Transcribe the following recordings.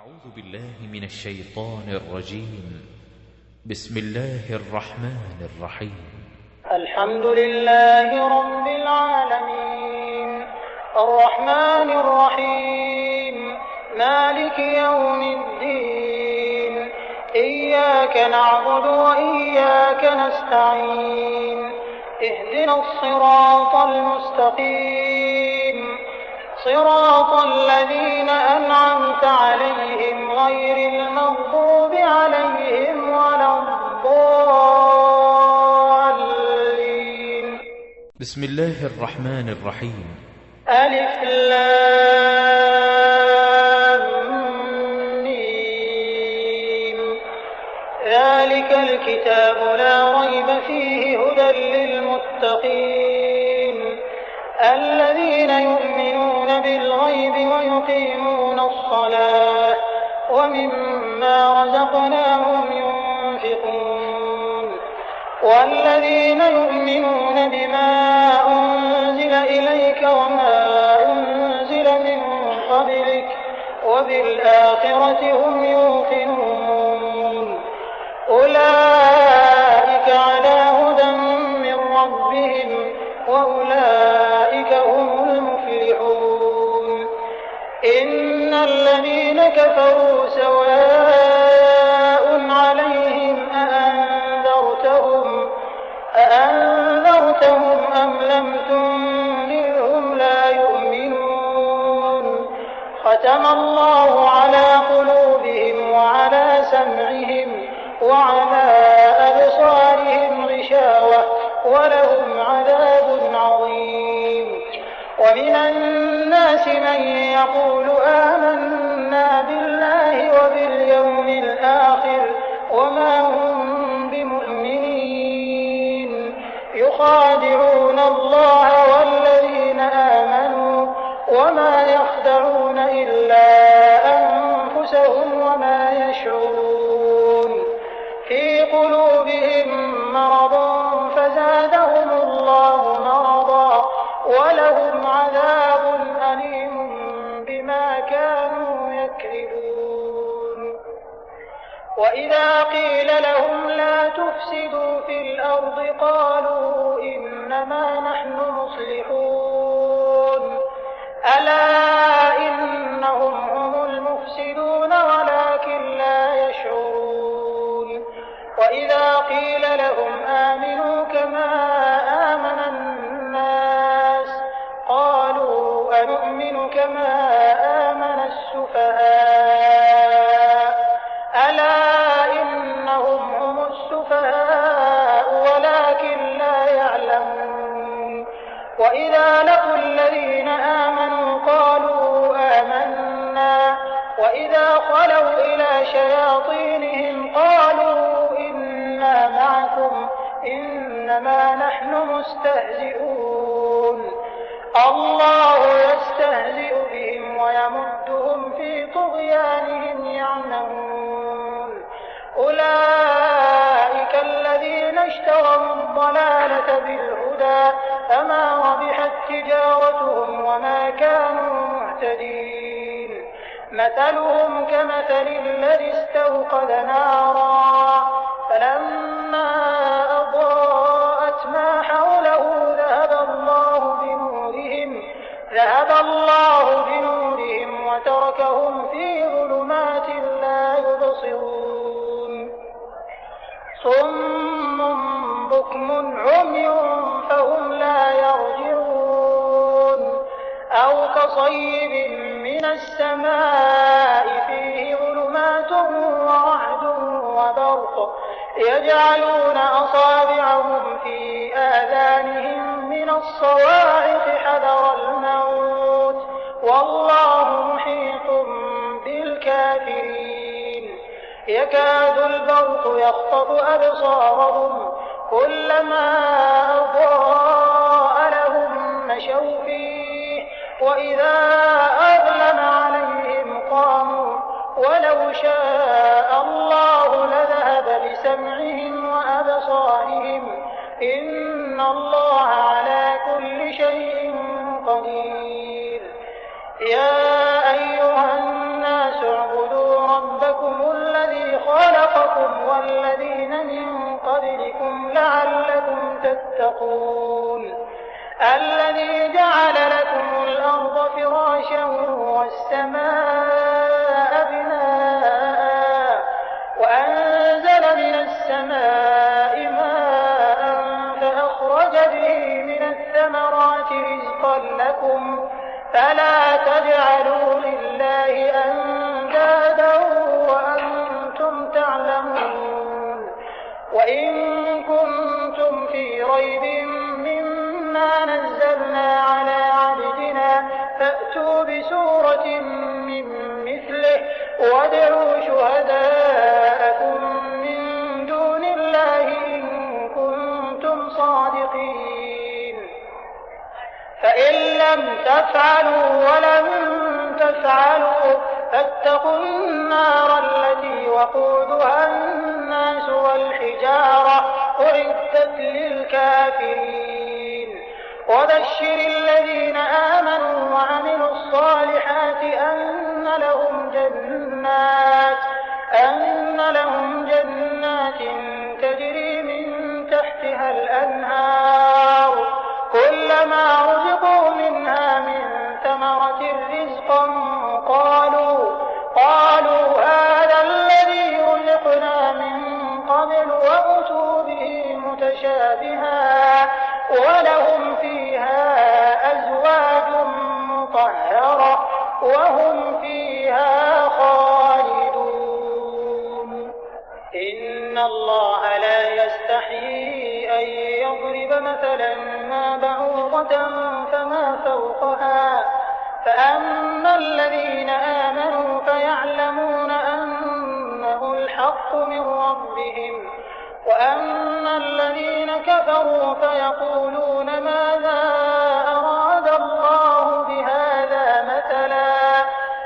أعوذ بالله من الشيطان الرجيم. بسم الله الرحمن الرحيم. الحمد لله رب العالمين الرحمن الرحيم مالك يوم الدين إياك نعبد وإياك نستعين اهدنا الصراط المستقيم صراط الذين أنعمت عليهم غير المغضوب عليهم ولا الضالين. بسم الله الرحمن الرحيم. ألف لام ميم ذلك الكتاب لا ريب فيه هدى للمتقين الذين يؤمنون بالغيب ويقيمون الصلاة ومما رزقناهم ينفقون والذين يؤمنون بما أنزل إليك وما أنزل من قبلك وبالآخرة هم يوقنون أولئك على هدى من ربهم وأولئك هم المفلحون. إن الذين كفروا سواء عليهم أأنذرتهم أم لم تنذرهم لا يؤمنون ختم الله على قلوبهم وعلى سمعهم وعلى أبصارهم غشاوة ولهم عذاب عظيم. ومن الناس من يقول آمنا بالله وباليوم الآخر وما هم بمؤمنين يخادعون الله والذين آمنوا وما يخدعون إلا أنفسهم وما يشعرون. في قلوبهم مرض فزادهم الله مرضا ولهم عذاب أليم بما كانوا يكذبون. وإذا قيل لهم لا تفسدوا في الأرض قالوا إنما نحن مصلحون ألا إنهم هم المفسدون ولكن لا يشعرون. وإذا قيل لهم آمنوا كما آمن الناس قالوا أنؤمن كما آمن السفهاء ألا إنهم هم السفهاء ولكن لا يعلمون. وإذا لقوا الذين آمنوا قالوا آمنا وإذا خلوا إلى شياطينهم قالوا إنا معكم إنما نحن مستهزئون الله يستهزئ بهم ويمدهم في طغيانهم يعمهون. أولئك الذين اشتروا الضلالة بالهدى فما ربحت تجارتهم وما كانوا مهتدين. مثلهم كمثل الذي استوقد نارا فلما أضاءت ما حوله ذهب الله بنورهم وتركهم في ظلمات لا يبصرون. صم بكم عمي فهم لا يرجعون. أو كصيب من السماء فيه ظلمات ورعد وبرق يجعلون أصابعهم في آذانهم من الصواعق حذر الموت والله محيط بالكافرين. يكاد البرق يخطف أبصارهم كلما أضاء لهم مشوا فيه وإذا أظلم عليهم قاموا ولو شاء الله لذهب بسمعهم وأبصارهم إن الله على كل شيء قدير. يا أيها الناس اعبدوا لكم والذين من قبلكم لعلكم تتقون الذي جعل لكم الأرض فراشا والسماء بناء وأنزل من السماء ماء فأخرج به من الثمرات رزقا لكم فلا تجعلوا لله أندادا وأنتم تعلمون وإن كنتم في ريب مما نزلنا على عبدنا فأتوا بسورة من مثله وادعوا شهداءكم من دون الله إن كنتم صادقين فإن لم تفعلوا ولم تفعلوا فاتقوا النار التي وقودها الناس والحجارة أعدت للكافرين وبشر الذين آمنوا وعملوا الصالحات أن لهم جنات تجري من تحتها الأنهار كلما رزقوا منها من ثمرة رزقا قالوا هذا الذي رزقنا من قبل وأتوا به متشابها ولهم فيها أزواج مطهرة وهم فيها خالدون إن الله لا يستحيي أن يضرب مثلا ما بعوضة فما فوقها فأما الذين آمنوا فيعلمون أنه الحق من ربهم وأما الذين كفروا فيقولون ماذا أراد الله بهذا مثلا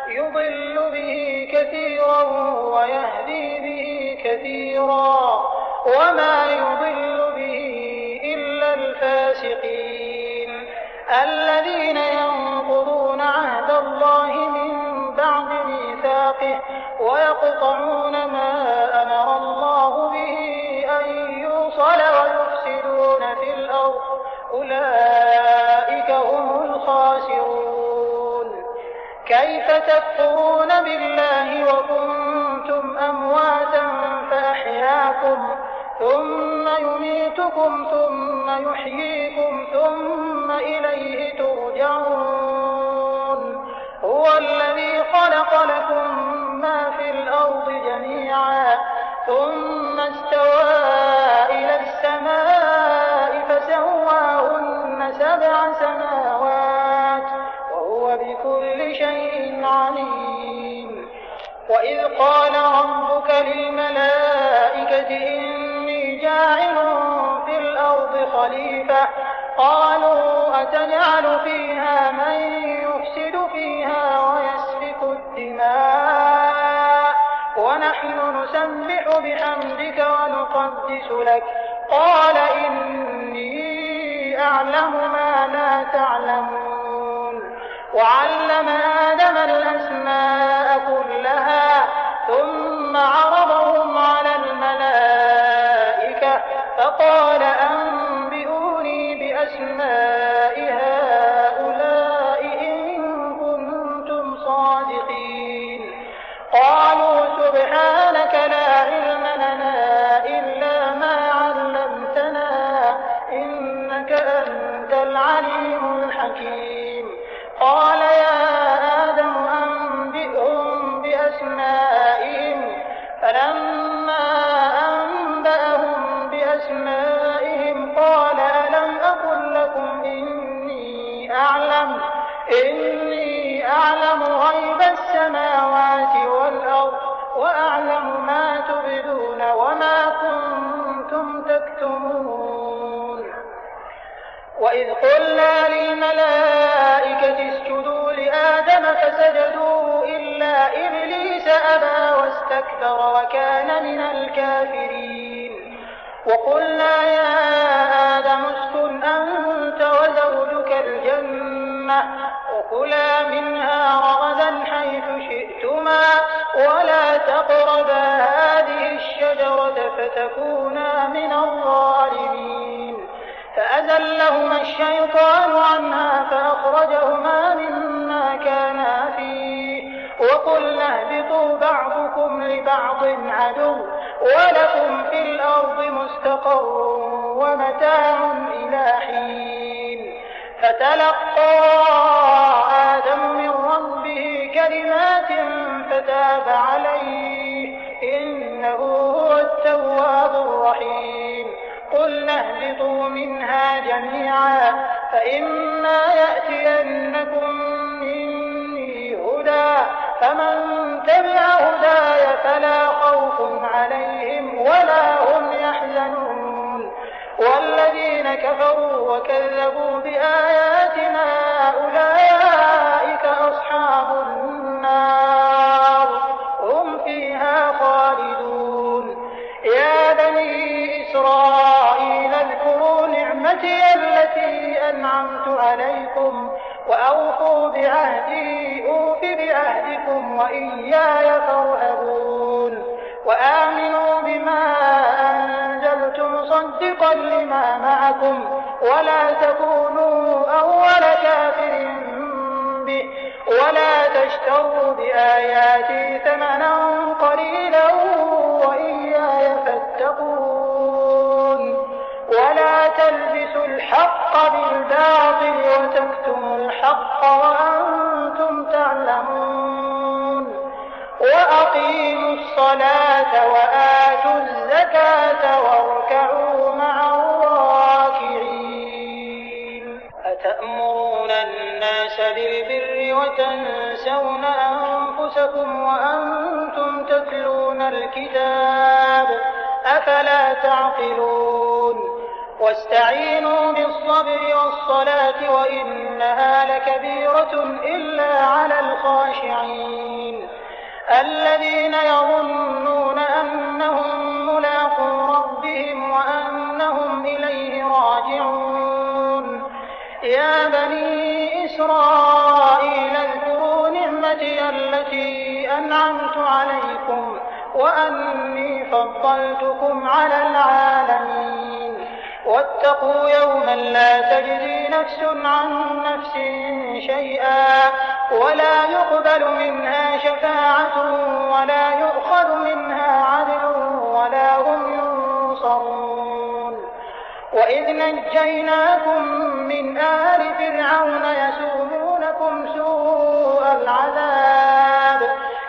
يضل به كثيرا ويهدي به كثيرا وما يضل به إلا الفاسقين الذين ينقضون عهد الله من بعد ميثاقه ويقطعون ما أمر الله به أن يوصل ويفسدون في الأرض أولئك هم الخاسرون كيف تكفرون بالله وكنتم أمواتا فأحياكم ثم يميتكم ثم يحييكم ثم إليه ترجعون هو الذي خلق لكم ما في الأرض جميعا ثم استوى إلى السماء فسواهن 7 سماوات وهو بكل شيء عليم وإذ قال ربك للملائكة إني جاعل في الأرض خليفة قالوا أتجعل فيها من يفسد فيها ويسفك الدماء ونحن نسبح بحمدك ونقدس لك قال إني أعلم ما لا تعلمون وعلم آدم الأسماء كلها ثم عرضهم على الملائكة فقال أنبئوني بأسماء هؤلاء إن كنتم صادقين قالوا سبحانك لا علم لنا إلا ما علمتنا إنك أنت العليم الحكيم قال يا آدم أنبئهم بأسمائهم فلما أنبأهم بأسمائهم قال ألم أقل لكم إني أعلم غيب السماوات والأرض وأعلم ما تبدون وما كنتم تكتمون وإذ قلنا للملائكة اسجدوا لآدم فسجدوا إلا إبليس أبى واستكبر وكان من الكافرين وقلنا يا آدم اسكن أنت وزوجك الجنة وكلا منها رغدا حيث شئتما ولا تقربا هذه الشجرة الشجرة فتكونا من الظالمين. فأزلهما الشيطان عنها فأخرجهما مما كانا فيه وقلنا اهبطوا بعضكم لبعض عدو ولكم في الأرض مستقر ومتاع إلى حين. فتلقى آدم من ربه كلمات فتاب عليه إنه هو التواب الرحيم. قلنا اهبطوا منها جميعا فإما يأتينكم مني هدى فمن تبع هداي فلا خوف عليهم ولا هم يحزنون. والذين كفروا وكذبوا بآياتنا أولئك أصحاب النار هم فيها خالدون. يا بني إسرائيل اذكروا نعمتي التي أنعمت عليكم وأوفوا بعهدي أوف بعهدكم وإياي فارهبون. وآمنوا بما أنزلت مصدقا لما معكم ولا تكونوا أول كافر به ولا تشتروا بآياتي ثمنا قليلا وإياي فاتقون. ولا تلبسوا الحق بالباطل وتكتموا الحق وأنتم تعلمون. وأقيموا الصلاة وآتوا الزكاة واركعوا مع الراكعين. أتأمرون الناس بالبر وتنسون أنفسكم وأنتم تتلون الكتاب أفلا تعقلون. واستعينوا بالصبر والصلاة وإنها لكبيرة إلا على الخاشعين الذين يظنون أنهم ملاقو ربهم وأنهم إليه راجعون. يا بني إسرائيل اذكروا نعمتي التي أنعمت عليكم وأني فضلتكم على العالمين. واتقوا يوما لا تجزي نفس عن نفس شيئا ولا يقبل منها شفاعة ولا يؤخذ منها عدل ولا هم ينصرون. وإذ نجيناكم من آل فرعون يسومونكم سوء العذاب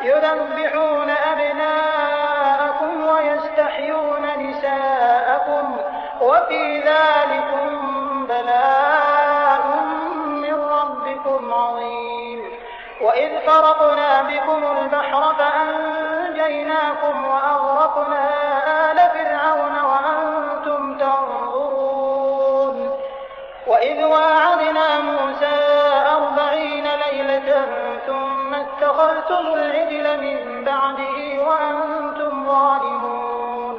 يذبحون أبناءكم ويستحيون نساءكم وفي ذلكم بلاء من ربكم عظيم. وإذ فرقنا بكم البحر فأنجيناكم وأغرقنا آل فرعون وأنتم تنظرون. وإذ واعدنا موسى 40 ليلة ثم اتخذتم العجل من بعده وأنتم ظالمون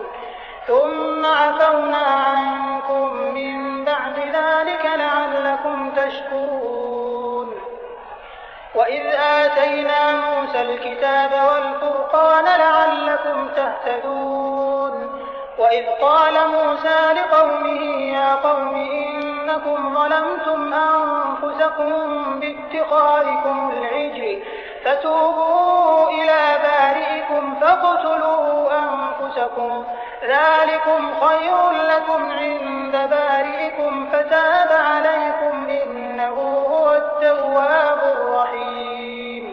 ثم عفونا عنكم من بعد ذلك لعلكم تشكرون. وإذ آتينا موسى الكتاب والفرقان لعلكم تهتدون. وإذ قال موسى لقومه يا قوم إنكم ظلمتم أنفسكم باتخاذكم العجل فتوبوا إلى بارئكم فاقتلوا أنفسكم ذلكم خير لكم عند بارئكم فتاب عليكم إنه هو التواب الرحيم.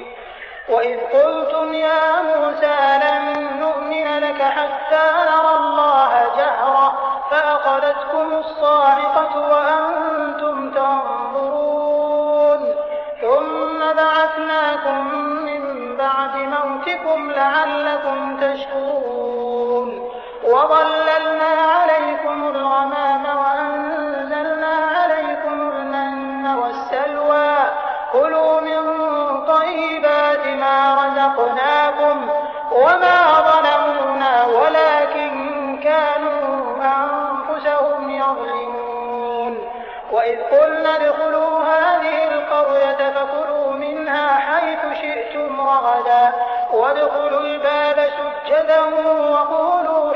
وإذ قلتم يا موسى لن نؤمن لك حتى نرى الله جهرة فأخذتكم الصاعقة وأنتم تنظرون ثم بعثناكم من بعد موتكم لعلكم تشكرون. وظللنا عليكم الغمام وأنزلنا عليكم المن والسلوى كلوا من طيبات ما رزقناكم وما ظلمونا ولكن كانوا أنفسهم يظلمون. وإذ قلنا ادخلوا هذه القرية فكلوا منها حيث شئتم رغدا وادخلوا الباب سجدا وقولوا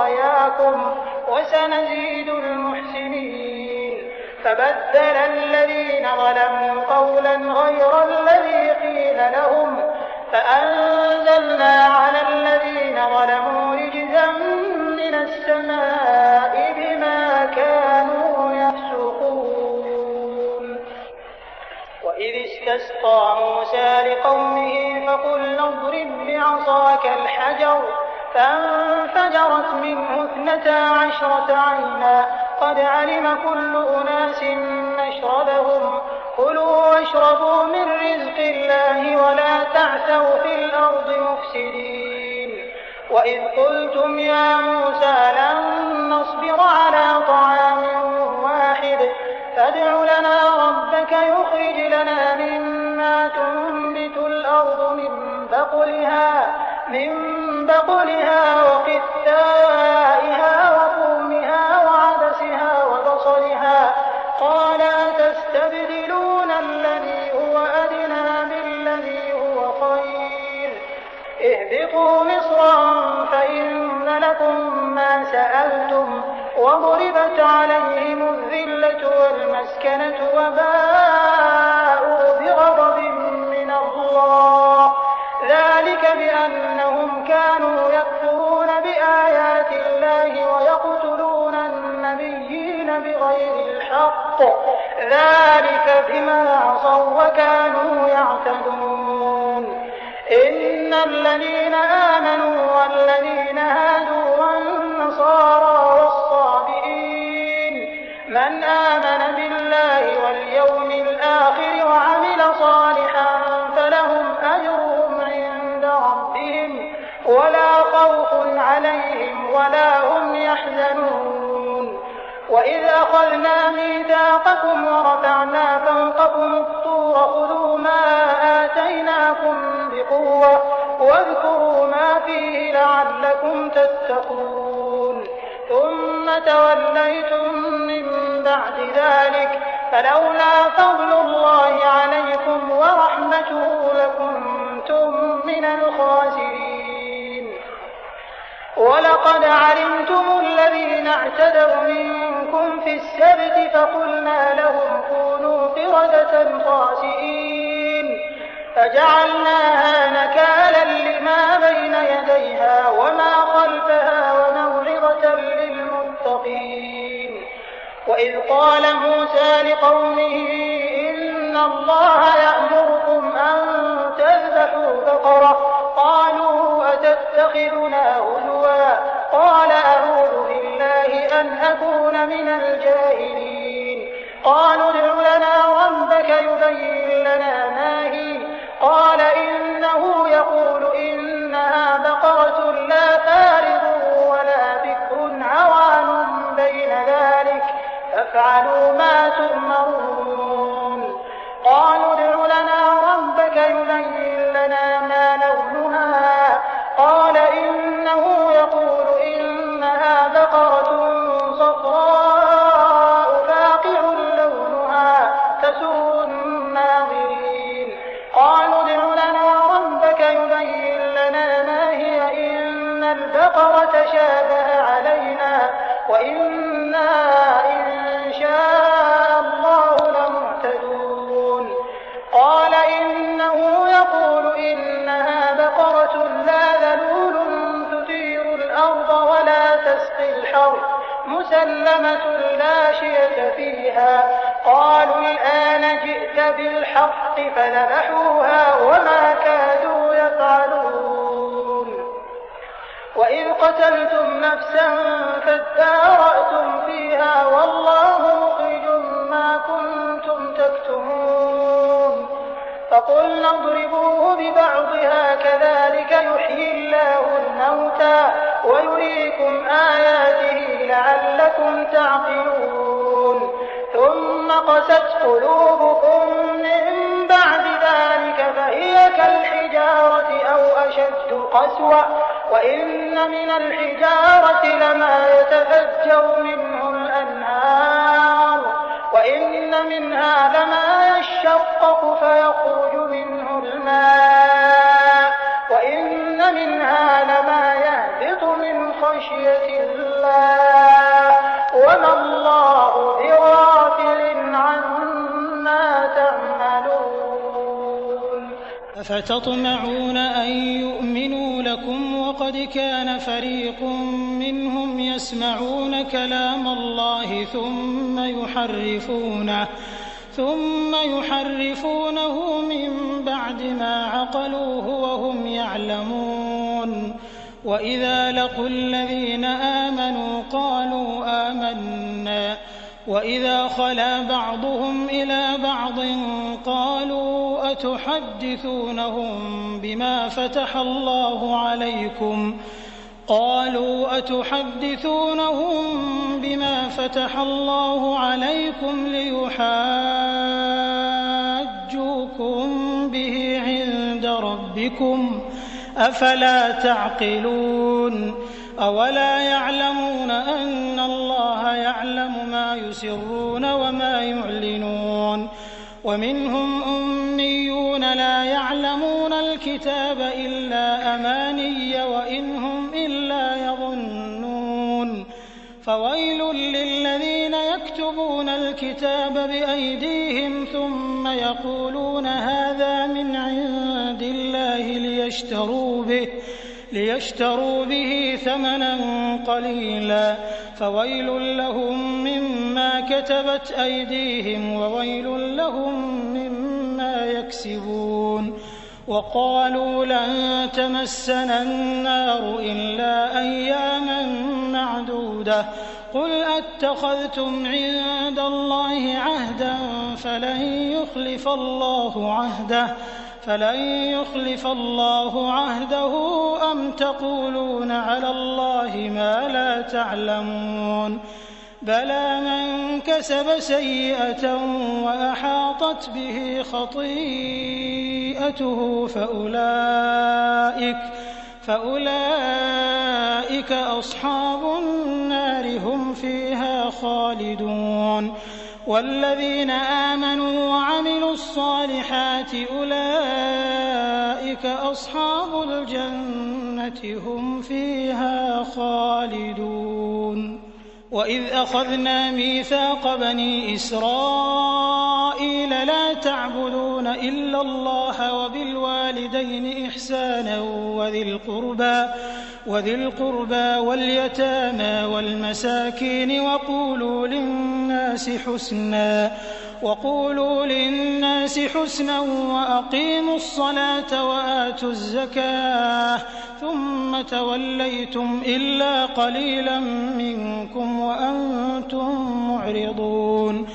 خطاياكم وسنزيد المحسنين. فبدل الذين ظلموا قولا غير الذي قيل لهم فأنزلنا على الذين ظلموا رجزا من السماء بما كانوا يفسقون. وإذ استسقى موسى لقومه فقلنا اضرب بعصاك الحجر فانفجرت منه 12 عينا قد علم كل أناس مشربهم كلوا واشربوا من رزق الله ولا تعثوا في الأرض مفسدين. وإذ قلتم يا موسى لن نصبر على طعام واحد فادع لنا ربك يخرج لنا مما تنبت الأرض من بقلها وقثائها وفومها وعدسها وبصلها قال أتستبدلون الذي هو أدنى بالذي هو خير اهبطوا مصرا فإن لكم ما سألتم وضربت عليهم الذلة والمسكنة وباءوا بغضب من الله ذلك بأنهم كانوا يكفرون بآيات الله ويقتلون النبيين بغير الحق ذلك بما عصوا وكانوا يعتدون. إن الذين آمنوا والذين هادوا والنصارى والصابئين من آمن بالله واليوم الآخر وعمل صالحا فلهم أجرهم عند ربهم ولا خوف عليهم ولا هم يحزنون. وإذ أخذنا ميثاقكم ورفعنا فوقكم الطور خذوا ما آتيناكم بقوة واذكروا ما فيه لعلكم تتقون. ثم توليتم من بعد ذلك فلولا فضل الله عليكم ورحمته لكنتم من الخاسرين. ولقد علمتم الذين اعتدوا منكم في السبت فقلنا لهم كونوا قردة خاسئين فجعلناها نكالا لما بين يديها وما خلفها وموعظة للمتقين. وإذ قال موسى لقومه إن الله يأمركم أن تذبحوا بقرة قالوا أتتخذنا هزوا قال أعوذ بالله أن أكون من الجاهلين. قالوا ادع لنا ربك يبين لنا ما هي قال إنه يقول إنها بقرة لا فارض ولا بكر عوان بين ذلك فافعلوا ما تؤمرون. قالوا ادع لنا ربك يبين لنا ما لونها قال إنه يقول إنها بقرة صفراء فاقع لونها تسر الناظرين. قالوا ادع لنا ربك يبين لنا ما هي إن البقرة شابه علينا وإنا إن شاء الله لمهتدون. قال إنه يقول إنها بقرة لا ذلول تثير الأرض ولا تسقي الحرث مسلمة لا شية فيها. قالوا الآن جئت بالحق فذبحوها وما كادوا يفعلون. وإذ قتلتم نفسا فادارأتم فيها والله مخرج ما كنتم تكتمون. فقلنا اضربوه ببعضها كذلك يحيي الله الموتى ويريكم آياته لعلكم تعقلون. ثم قست قلوبكم من بعد ذلك فهي كالحجارة أو أشد قسوة وإن من الحجارة لما يتفجر منه الأنهار وإن منها لما يشقق فيخرج منه الماء وإن منها لما يهبط من خشية الله وما الله بغافل عما تعملون. أفتطمعون أن يؤمنوا لكم وقد كان فريق منهم يسمعون كلام الله ثم يحرفونه من بعد ما عقلوه وهم يعلمون. وإذا لقوا الذين آمنوا قالوا آمنا وإذا خلا بعضهم إلى بعض قالوا أتحدثونهم بما فتح الله عليكم ليحاجوكم به عند ربكم أفلا تعقلون. أولا يعلمون أن الله يعلم ما يسرون وما يعلنون. ومنهم أميون لا يعلمون الكتاب إلا أماني وإن هم إلا يظنون. فويل للذين يكتبون الكتاب بأيديهم ثم يقولون هذا من عند الله ليشتروا به ثمنا قليلا فويل لهم مما كتبت أيديهم وويل لهم مما يكسبون. وقالوا لن تمسنا النار إلا أياما معدودة قل أتخذتم عند الله عهدا فلن يخلف الله عهده أم تقولون على الله ما لا تعلمون. بلى من كسب سيئة وأحاطت به خطيئته فأولئك أصحاب النار هم فيها خالدون. والذين آمنوا وعملوا الصالحات أولئك أصحاب الجنة هم فيها خالدون. وإذ أخذنا ميثاق بني إسرائيل لا تعبدون إلا الله وبالوالدين إحسانا وذي القربى واليتامى والمساكين وقولوا للناس حسنا وأقيموا الصلاة وآتوا الزكاة ثم توليتم إلا قليلا منكم وأنتم معرضون.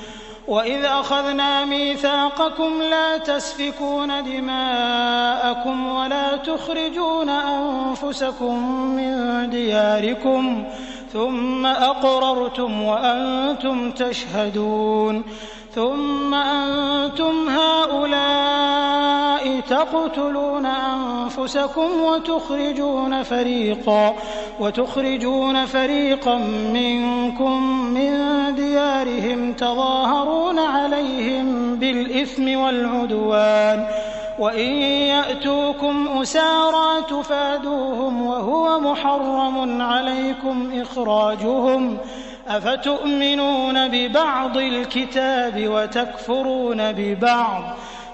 وإذ أخذنا ميثاقكم لا تسفكون دماءكم ولا تخرجون أنفسكم من دياركم ثم أقررتم وأنتم تشهدون. ثم أنتم هؤلاء تقتلون أنفسكم وتخرجون فريقا منكم من ديارهم تظاهرون عليهم بالإثم والعدوان وإن يأتوكم أسارى تفادوهم وهو محرم عليكم إخراجهم أفتؤمنون ببعض الكتاب وتكفرون ببعض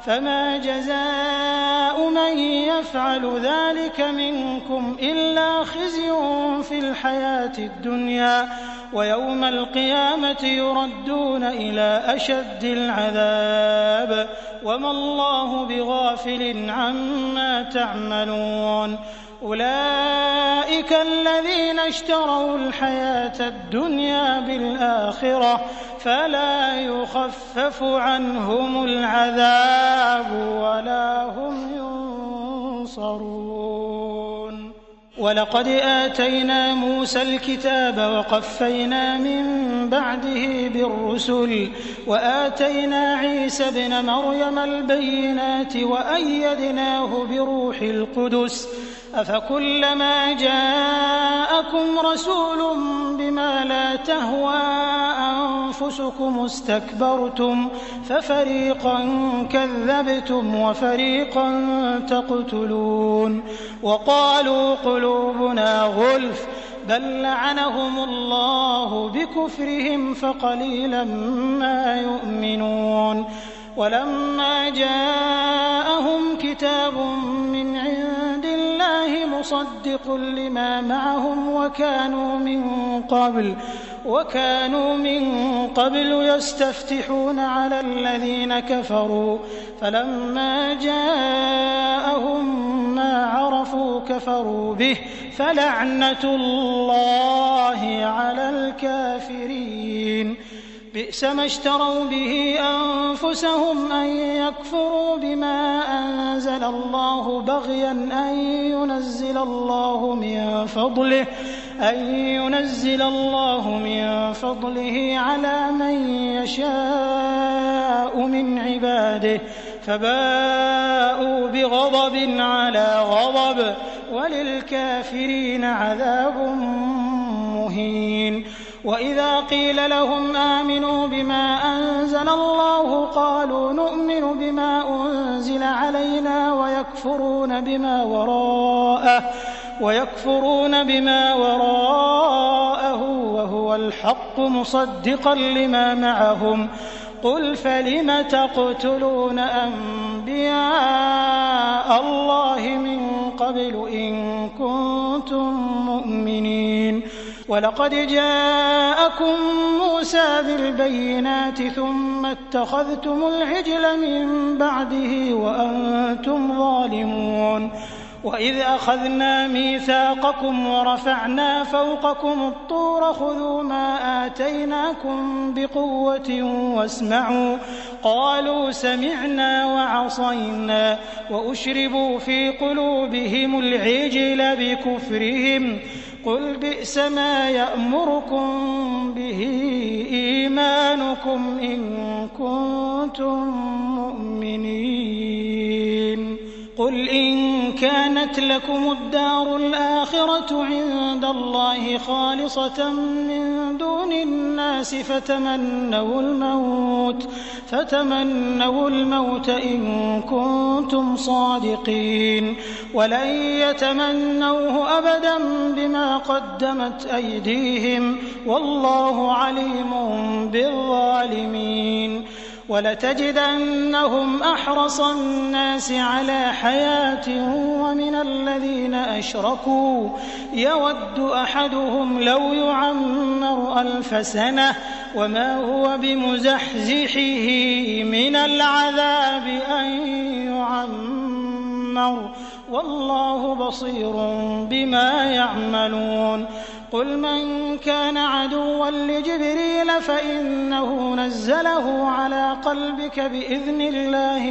فما جزاء من يفعل ذلك منكم إلا خزي في الحياة الدنيا ويوم القيامة يردون إلى أشد العذاب وما الله بغافل عما تعملون. أولئك الذين اشتروا الحياة الدنيا بالآخرة فلا يخفف عنهم العذاب ولا هم ينصرون. ولقد آتينا موسى الكتاب وقفينا من بعده بالرسل وآتينا عيسى ابن مريم البينات وأيدناه بروح القدس أفكلما جاءكم رسول بما لا تهوى أنفسكم استكبرتم ففريقا كذبتم وفريقا تقتلون. وقالوا قلوبنا غلف بل لعنهم الله بكفرهم فقليلا ما يؤمنون ولما جاءهم كتاب من عند الله مصدق لما معهم وكانوا من قبل يستفتحون على الذين كفروا فلما جاءهم ما عرفوا كفروا به فلعنة الله على الكافرين بئس ما اشتروا به أنفسهم أن يكفروا بما أنزل الله بغيا أن ينزل الله من فضله على من يشاء من عباده فباءوا بغضب على غضب وللكافرين عذاب مهين وإذا قيل لهم آمنوا بما أنزل الله قالوا نؤمن بما أنزل علينا ويكفرون بما وراءه وهو الحق مصدقا لما معهم قل فلم تقتلون أنبياء الله من قبل إن كنتم مؤمنين ولقد جاءكم موسى بالبينات ثم اتخذتم العجل من بعده وأنتم ظالمون وإذ أخذنا ميثاقكم ورفعنا فوقكم الطور خذوا ما آتيناكم بقوة واسمعوا قالوا سمعنا وعصينا وأشربوا في قلوبهم العجل بكفرهم قل بئس ما يأمركم به إيمانكم إن كنتم مؤمنين قل إن كانت لكم الدار الآخرة عند الله خالصة من دون الناس فتمنوا الموت إن كنتم صادقين ولن يتمنوه أبدا بما قدمت أيديهم والله عليم بالظالمين ولتجدنهم أحرص الناس على حياة ومن الذين أشركوا يود أحدهم لو يعمر 1000 سنة وما هو بمزحزحه من العذاب أن يعمر والله بصير بما يعملون قل من كان عدوا لجبريل فإنه نزله على قلبك بإذن الله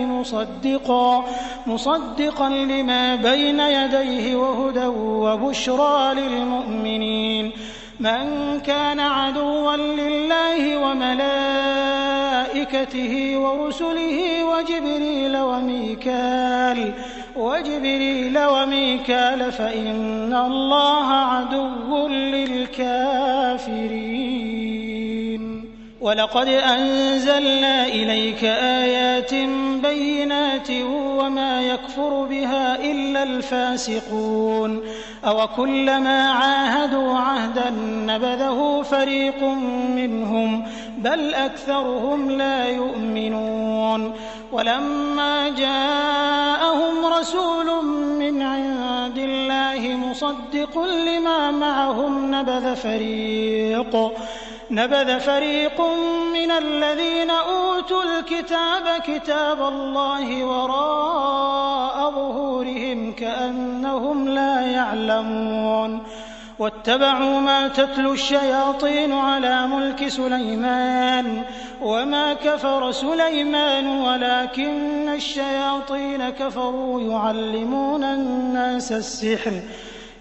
مصدقا لما بين يديه وهدى وبشرى للمؤمنين من كان عدوا لله وملائكته ورسله وجبريل وميكال فإن الله عدو للكافرين ولقد أنزلنا إليك آيات بينات وما يكفر بها إلا الفاسقون أوكلما عاهدوا عهدا نبذه فريق منهم بل أكثرهم لا يؤمنون ولما جاءهم رسول من عند الله مصدق لما معهم نبذ فريق من الذين أوتوا الكتاب كتاب الله وراء ظهورهم كأنهم لا يعلمون واتبعوا ما تتلو الشياطين على ملك سليمان وما كفر سليمان ولكن الشياطين كفروا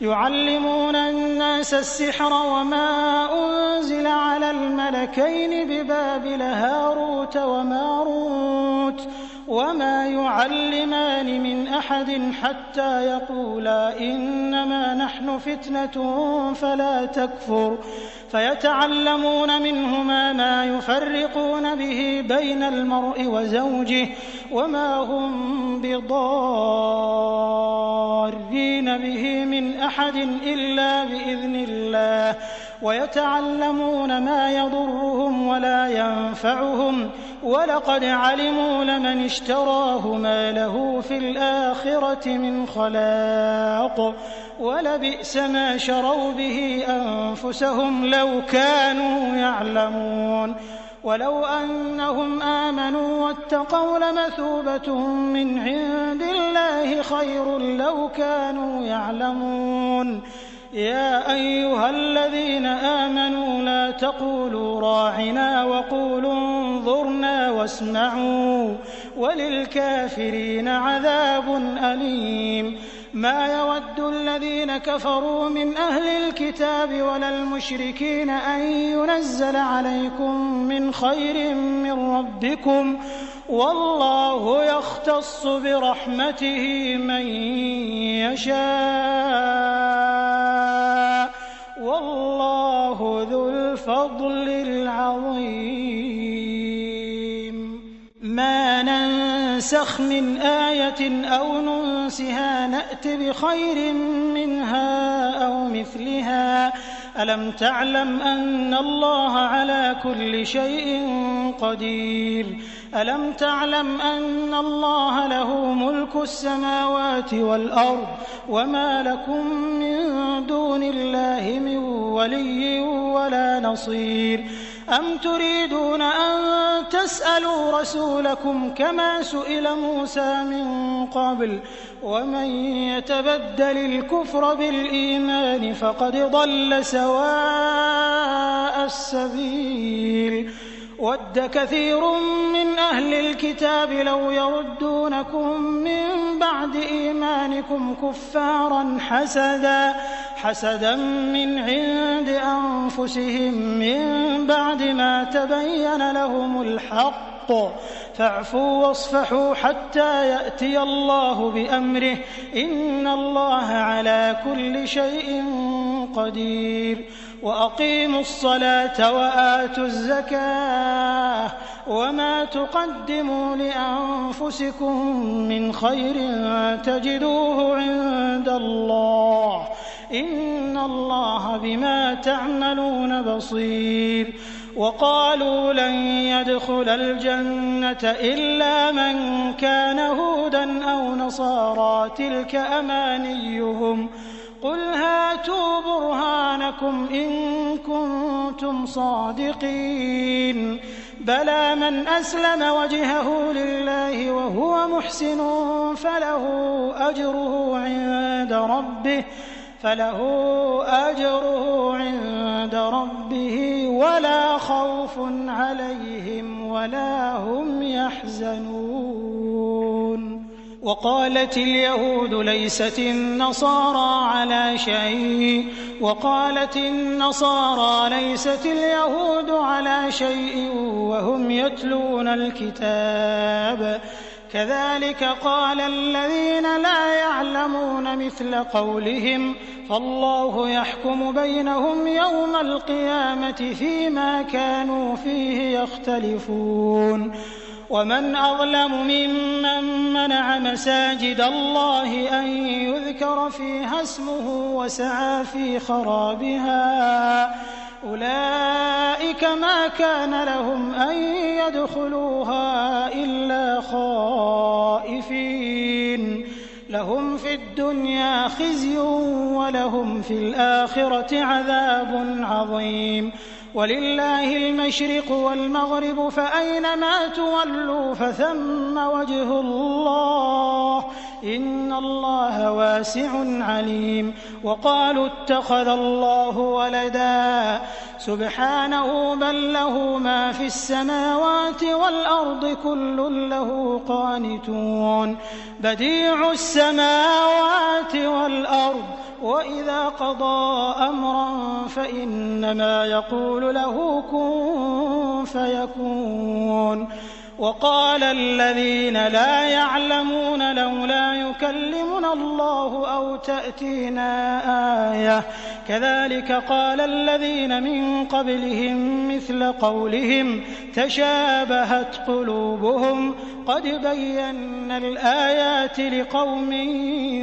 يعلمون الناس السحر وما أنزل على الملكين ببابل هاروت وماروت وما يعلمان من أحد حتى يقولا إنما نحن فتنة فلا تكفر فيتعلمون منهما ما يفرقون به بين المرء وزوجه وما هم بضارين مُحِيطِينَ بِهِ مِنْ أَحَدٍ إِلَّا بِإِذْنِ اللَّهِ وَيَتَعَلَّمُونَ مَا يَضُرُّهُمْ وَلَا يَنفَعُهُمْ وَلَقَدْ عَلِمُوا لَمَنِ اشْتَرَاهُ مَا لَهُ فِي الْآخِرَةِ مِنْ خَلَاقٍ وَلَبِئْسَ مَا شَرَوْا بِهِ أَنفُسَهُمْ لَوْ كَانُوا يَعْلَمُونَ وَلَوْ أَنَّهُمْ آمَنُوا وَاتَّقَوْا لَمَثُوبَةٌ مِّنْ عِندِ اللَّهِ خَيْرٌ لَّوْ كَانُوا يَعْلَمُونَ يَا أَيُّهَا الَّذِينَ آمَنُوا لَا تَقُولُوا رَاعِنَا وَقُولُوا انظُرْنَا وَاسْمَعُوا وَلِلْكَافِرِينَ عَذَابٌ أَلِيمٌ مَا يَوَدُّ الَّذِينَ كَفَرُوا مِنْ أَهْلِ الْكِتَابِ وَلَا الْمُشْرِكِينَ أَن يُنَزَّلَ عَلَيْكُم مِّنْ خَيْرٍ مِّن رَّبِّكُمْ وَاللَّهُ يَخْتَصُّ بِرَحْمَتِهِ مَن يَشَاءُ وَاللَّهُ ذُو الْفَضْلِ الْعَظِيمِ مَا نَنسَخْ مِنْ آيَةٍ أَوْ نُنسِهَا نَأْتِ بِخَيْرٍ مِّنْهَا أَوْ مِثْلِهَا أَلَمْ تَعْلَمْ أَنَّ اللَّهَ عَلَىٰ كُلِّ شَيْءٍ قَدِيرٌ أَلَمْ تَعْلَمْ أَنَّ اللَّهَ لَهُ مُلْكُ السَّمَاوَاتِ وَالْأَرْضِ وَمَا لَكُم مِّن دُونِ اللَّهِ مِن وَلِيٍّ وَلَا نَصِيرٍ أَمْ تُرِيدُونَ أَن تَسْأَلُوا رَسُولَكُمْ كَمَا سُئِلَ مُوسَىٰ مِن قَبْلُ وَمَن يَتَبَدَّلِ الْكُفْرَ بِالْإِيمَانِ فَقَدْ ضَلَّ سَوَاءَ السَّبِيلِ وَدَّ كَثِيرٌ مِّنْ أَهْلِ الْكِتَابِ لَوْ يَرُدُّونَكُم مِّن بَعْدِ إِيمَانِكُمْ كُفَّارًا حَسَدًا مِّنْ عِندِ أَنفُسِهِم مِّن بَعْدِ مَا تَبَيَّنَ لَهُمُ الْحَقُّ فَاعْفُوا وَاصْفَحُوا حَتَّىٰ يَأْتِيَ اللَّهُ بِأَمْرِهِ ۗ إِنَّ اللَّهَ عَلَىٰ كُلِّ شَيْءٍ قَدِيرٌ وَأَقِيمُوا الصَّلَاةَ وَآتُوا الزَّكَاةَ وَمَا تُقَدِّمُوا لِأَنفُسِكُم مِّنْ خَيْرٍ تَجِدُوهُ عِندَ اللَّهِ ۗ إِنَّ اللَّهَ بِمَا تَعْمَلُونَ بَصِيرٌ وَقَالُوا لَن يَدْخُلَ الْجَنَّةَ إِلَّا مَن كَانَ هُودًا أَوْ نَصَارَىٰ ۗ تِلْكَ أَمَانِيُّهُمْ قُلْ هَاتُوا بُرْهَانَكُمْ إِن كُنتُمْ صَادِقِينَ بَلَىٰ مَنْ أَسْلَمَ وَجْهَهُ لِلَّهِ وَهُوَ مُحْسِنٌ فَلَهُ أَجْرُهُ عِندَ رَبِّهِ وَلَا خَوْفٌ عَلَيْهِمْ وَلَا هُمْ يَحْزَنُونَ وَقَالَتِ الْيَهُودُ لَيْسَتِ النَّصَارَىٰ عَلَىٰ شَيْءٍ وَقَالَتِ النَّصَارَىٰ لَيْسَتِ الْيَهُودُ عَلَىٰ شَيْءٍ وَهُمْ يَتْلُونَ الْكِتَابَ كَذَٰلِكَ قَالَ الَّذِينَ لَا يَعْلَمُونَ مِثْلَ قَوْلِهِمْ فَاللَّهُ يَحْكُمُ بَيْنَهُمْ يَوْمَ الْقِيَامَةِ فِيمَا كَانُوا فِيهِ يَخْتَلِفُونَ وَمَنْ أَظْلَمُ مِمَّن مَّنَعَ مَسَاجِدَ اللَّهِ أَن يُذْكَرَ فِيهَا اسْمُهُ وَسَعَىٰ فِي خَرَابِهَا أُولَٰئِكَ مَا كَانَ لَهُمْ أَن يَدْخُلُوهَا إِلَّا خَائِفِينَ لَهُمْ فِي الدُّنْيَا خِزْيٌ وَلَهُمْ في الْآخِرَةِ عَذَابٌ عَظِيمٌ وَلِلَّهِ الْمَشْرِقُ وَالْمَغْرِبُ فَأَيْنَمَا تُوَلُّوا فَثَمَّ وَجْهُ اللَّهِ ۚ إِنَّ اللَّهَ وَاسِعٌ عَلِيمٌ وَقَالُوا اتَّخَذَ اللَّهُ وَلَدًا سُبْحَانَهُ بَل لَّهُ مَا فِي السَّمَاوَاتِ وَالْأَرْضِ كُلٌّ لَّهُ قَانِتُونَ بَدِيعُ السَّمَاوَاتِ وَالْأَرْضِ وَإِذَا قَضَىٰ أَمْرًا فَإِنَّمَا يَقُولُ لَهُ كُن فَيَكُونُ وقال الذين لا يعلمون لولا يكلمنا الله أو تأتينا آية كذلك قال الذين من قبلهم مثل قولهم تشابهت قلوبهم قد بينا الآيات لقوم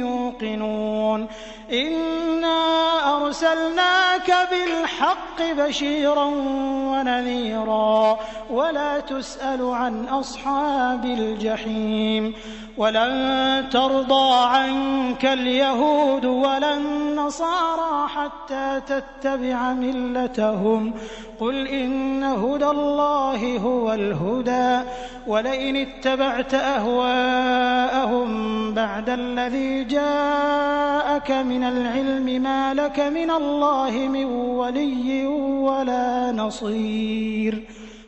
يوقنون إنا أرسلناك بالحق بشيرا ونذيرا ولا تسأل عن أصحاب الجحيم ولن ترضى عنك اليهود ولا النصارى حتى تتبع ملتهم قل إن هدى الله هو الهدى ولئن اتبعت أهواءهم بعد الذي جاءك من العلم ما لك من الله من ولي ولا نصير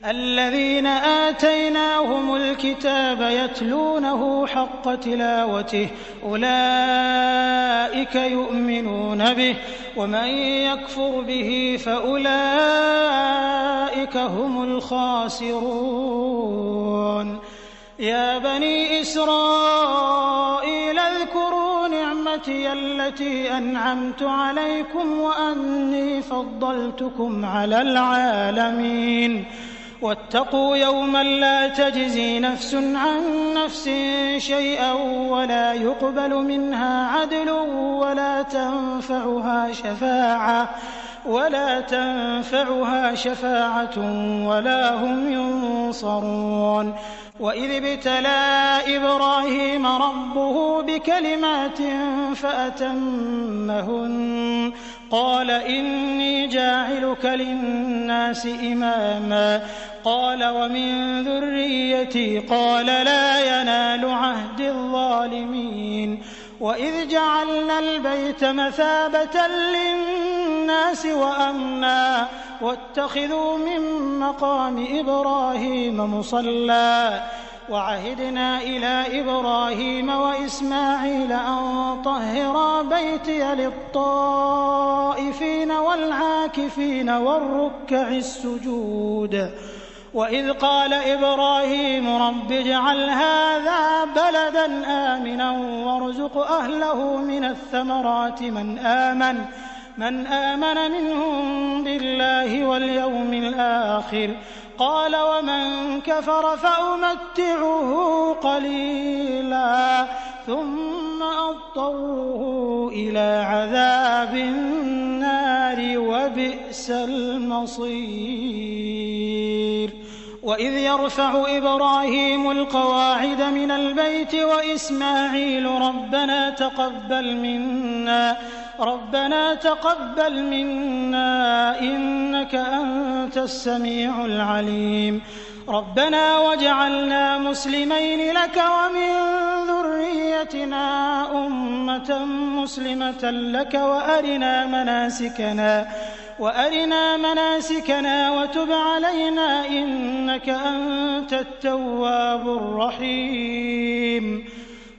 الذين آتيناهم الكتاب يتلونه حق تلاوته أولئك يؤمنون به ومن يكفر به فأولئك هم الخاسرون يا بني إسرائيل اذكروا نعمتي التي أنعمت عليكم وأني فضلتكم على العالمين واتقوا يوما لا تجزي نفس عن نفس شيئا ولا يقبل منها عدل ولا تنفعها شفاعة ولا هم ينصرون وإذ ابتلى إبراهيم ربه بكلمات فأتمهن قال إني جاعلك للناس إماما قال ومن ذريتي قال لا ينال عهد الظالمين وإذ جعلنا البيت مثابة للناس وأمنا واتخذوا من مقام إبراهيم مصلى وعهدنا إلى إبراهيم وإسماعيل أن طهرا بيتي للطائفين والعاكفين والركع السجود وإذ قال إبراهيم رب اجعل هذا بلدا آمنا وارزق أهله من الثمرات من آمن منهم بالله واليوم الآخر قال ومن كفر فأمتعه قليلا ثم أضطره إلى عذاب النار وبئس المصير وإذ يرفع إبراهيم القواعد من البيت وإسماعيل ربنا تقبل منا إنك أنت السميع العليم ربنا واجعلنا مسلمين لك ومن ذريتنا أمة مسلمة لك وأرنا مناسكنا وتب علينا إنك أنت التواب الرحيم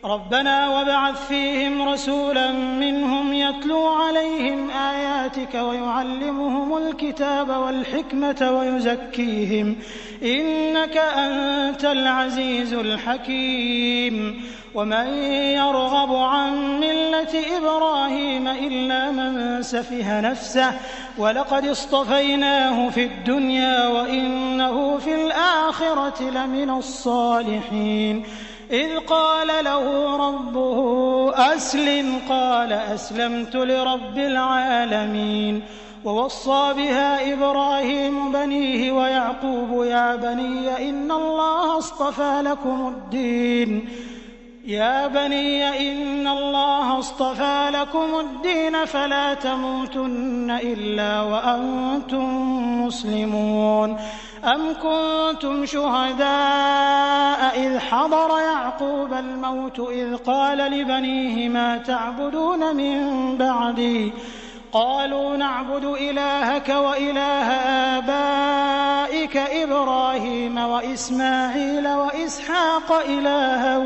ربنا وابعث فيهم رسولا منهم يتلو عليهم آياتك ويعلمهم الكتاب والحكمة ويزكيهم إنك أنت العزيز الحكيم ومن يرغب عن ملة إبراهيم إلا من سفه نفسه ولقد اصطفيناه في الدنيا وإنه في الآخرة لمن الصالحين إذ قال له ربه أسلم قال أسلمت لرب العالمين ووصى بها إبراهيم بنيه ويعقوب يا بني إن الله اصطفى لكم الدين فلا تموتن إلا وأنتم مسلمون أم كنتم شهداء إذ حضر يعقوب الموت إذ قال لبنيه ما تعبدون من بعدي قالوا نعبد إلهك وإله آبائك إبراهيم وإسماعيل وإسحاق إلها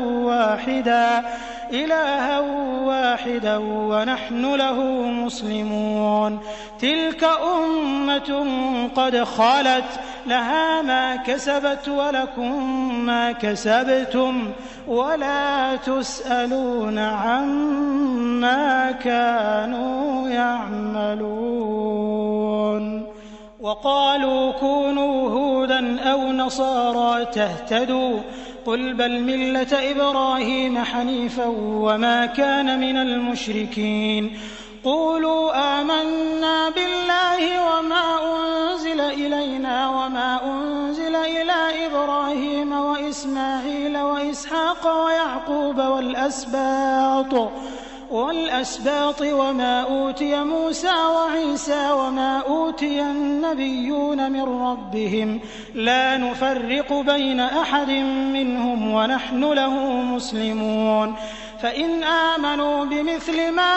واحدا ونحن له مسلمون تلك أمة قد خلت لها ما كسبت ولكم ما كسبتم ولا تسألون عما كانوا يعملون. وقالوا كونوا هودا أو نصارى تهتدوا قل بل ملة إبراهيم حنيفا وما كان من المشركين. قولوا آمنا بالله وما أنزل إلينا وما أنزل إلى إبراهيم وإسماعيل وإسحاق ويعقوب والأسباط وما أوتي موسى وعيسى وما أوتي النبيون من ربهم لا نفرق بين أحد منهم ونحن له مسلمون. فإن آمنوا بمثل ما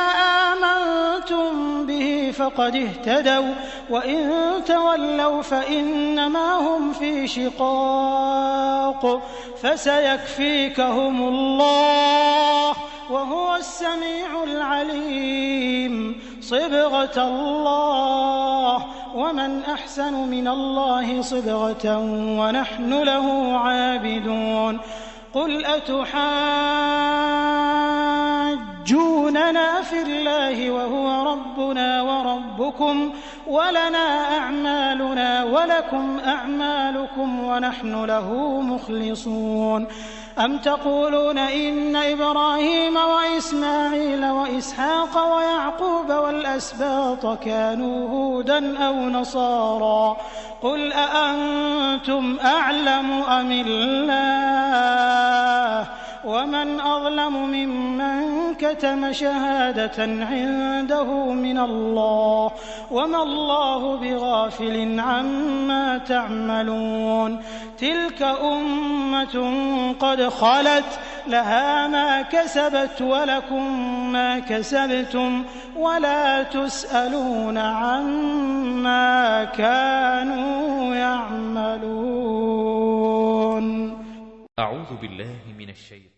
آمنتم به فقد اهتدوا وإن تولوا فإنما هم في شقاق فسيكفيكهم الله وهو السميع العليم. صبغة الله ومن أحسن من الله صبغة ونحن له عابدون. قل أتحاجوننا في الله وهو ربنا وربكم ولنا أعمالنا ولكم أعمالكم ونحن له مخلصون. أم تقولون إن إبراهيم وإسماعيل وإسحاق ويعقوب والأسباط كانوا هودا أو نصارى قل أأنتم أعلم أم الله ومن أظلم ممن كتم شهادة عنده من الله وما الله بغافل عما تعملون. تلك أمة قد خلت لها ما كسبت ولكم ما كسبتم ولا تسألون عما كانوا يعملون. أعوذ بالله من الشيطان